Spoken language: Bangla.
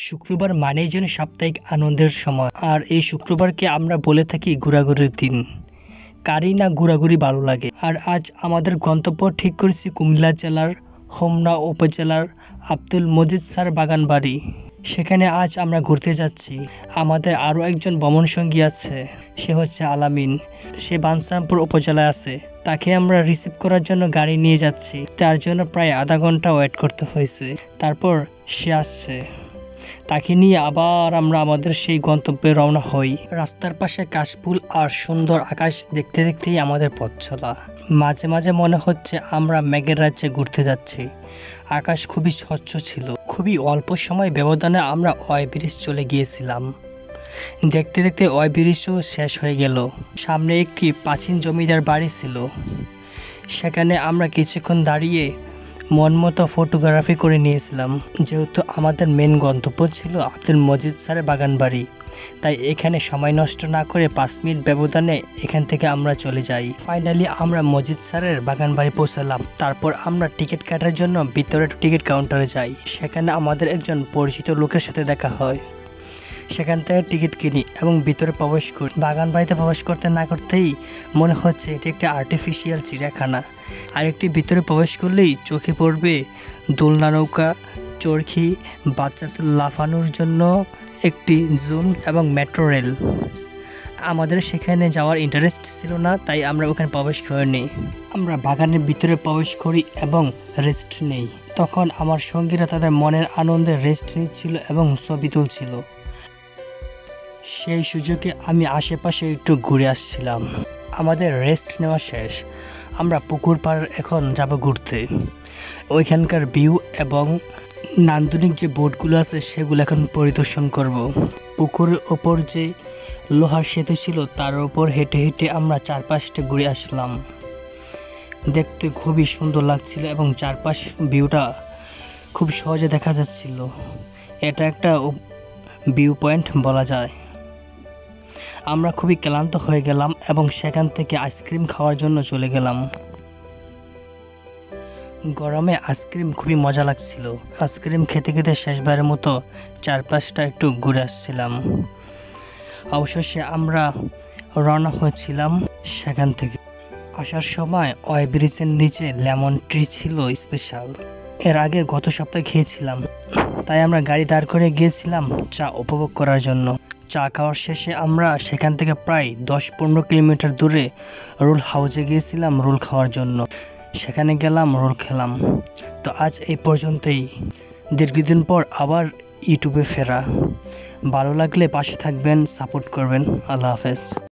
শুক্রবার মানেই যেন সাপ্তাহিক আনন্দের সময়, আর এই শুক্রবারকে আমরা বলে থাকি ঘোরাঘুরির দিন। কারই না ঘোরাঘুরি ভালো লাগে। আর আজ আমাদের গন্তব্য ঠিক করেছি কুমিল্লা জেলার হোমনা উপজেলার আব্দুল মজিদ স্যার বাগানবাড়ি। সেখানে আজ আমরা ঘুরতে যাচ্ছি। আমাদের আরও একজন ভ্রমণ সঙ্গী আছে, সে হচ্ছে আলামিন। সে বাঞ্ছারামপুর উপজেলায় আছে। তাকে আমরা রিসিভ করার জন্য গাড়ি নিয়ে যাচ্ছি। তার জন্য প্রায় আধা ঘন্টা ওয়েট করতে হয়েছে। তারপর সে আসছে। তাকে নিয়ে আবার আমরা আমাদের সেই গন্তব্যে রওনা হই। রাস্তার পাশে কাশফুল আর সুন্দর আকাশ দেখতে দেখতেই আমাদের পথ চলা। মাঝে মাঝে মনে হচ্ছে আমরা মেঘের রাজ্যে ঘুরতে যাচ্ছি। আকাশ খুবই স্বচ্ছ ছিল। খুবই অল্প সময় ব্যবধানে আমরা ওয়াই ব্রিজ চলে গিয়েছিলাম। দেখতে দেখতে ওয়াই ব্রিজও শেষ হয়ে গেল। সামনে একটি প্রাচীন জমিদার বাড়ি ছিল। সেখানে আমরা কিছুক্ষণ দাঁড়িয়ে মন মতো ফটোগ্রাফি করে নিয়েছিলাম। যেহেতু আমাদের মেন গন্তব্য ছিল আব্দুল মজিদ স্যারের বাগানবাড়ি, তাই এখানে সময় নষ্ট না করে 5 মিনিট ব্যবধানে এখান থেকে আমরা চলে যাই। ফাইনালি আমরা মজিদ স্যারের বাগানবাড়ি পৌঁছালাম। তারপর আমরা টিকিট কাটার জন্য ভিতরের টিকিট কাউন্টারে যাই। সেখানে আমাদের একজন পরিচিত লোকের সাথে দেখা হয়। সেখান থেকে টিকিট কিনি এবং ভিতরে প্রবেশ করি। বাগানবাড়িতে প্রবেশ করতে না করতেই মনে হচ্ছে এটি একটি আর্টিফিশিয়াল চিড়িয়াখানা। আর একটি ভিতরে প্রবেশ করলেই চোখে পড়বে দোলনা নৌকা, চরখি, বাচ্চাদের লাফানোর জন্য একটি জোন এবং মেট্রো রেল। আমাদের সেখানে যাওয়ার ইন্টারেস্ট ছিল না, তাই আমরা ওখানে প্রবেশ করিনি। আমরা বাগানের ভিতরে প্রবেশ করি এবং রেস্ট নেই। তখন আমার সঙ্গীরা তাদের মনের আনন্দে রেস্ট নিচ্ছিল এবং ছবি তুলছিল। সেই সুযোগে আমি আশেপাশে একটু ঘুরে আসছিলাম। আমাদের রেস্ট নেওয়া শেষ। আমরা পুকুর পাড় এখন যাব ঘুরতে। ওইখানকার ভিউ এবং নান্দনিক যে বোটগুলো আছে সেগুলো এখন পরিদর্শন করব। পুকুরের ওপর যে লোহার সেতু ছিল তার উপর হেঁটে হেঁটে আমরা চারপাশটা ঘুরে আসলাম। দেখতে খুবই সুন্দর লাগছিল এবং চারপাশ ভিউটা খুব সহজে দেখা যাচ্ছিল। এটা একটা ভিউ পয়েন্ট বলা যায়। আমরা খুবই ক্লান্ত হয়ে গেলাম এবং সেখান থেকে আইসক্রিম খাওয়ার জন্য চলে গেলাম। গরমে আইসক্রিম খুবই মজা লাগছিল। আইসক্রিম খেতে খেতে শেষবারের মতো চারপাশটা একটু ঘুরে আসছিলাম। অবশেষে আমরা রওনা হয়েছিলাম সেখান থেকে। আসার সময় ওয়াই ব্রিজের নিচে লেমন ট্রি ছিল স্পেশাল। এর আগে গত সপ্তাহে খেয়েছিলাম, তাই আমরা গাড়ি দাঁড় করে গিয়েছিলাম চা উপভোগ করার জন্য। চা খাওয়ার শেষে আমরা সেখান থেকে প্রায় 10-15 কিলোমিটার দূরে রোল হাউসে গিয়েছিলাম রোল খাওয়ার জন্য। সেখানে গেলাম, রোল খেলাম। তো আজ এই পর্যন্তই। দীর্ঘদিন পর আবার ইউটিউবে ফেরা। ভালো লাগলে পাশে থাকবেন, সাপোর্ট করবেন। আল্লাহ হাফেজ।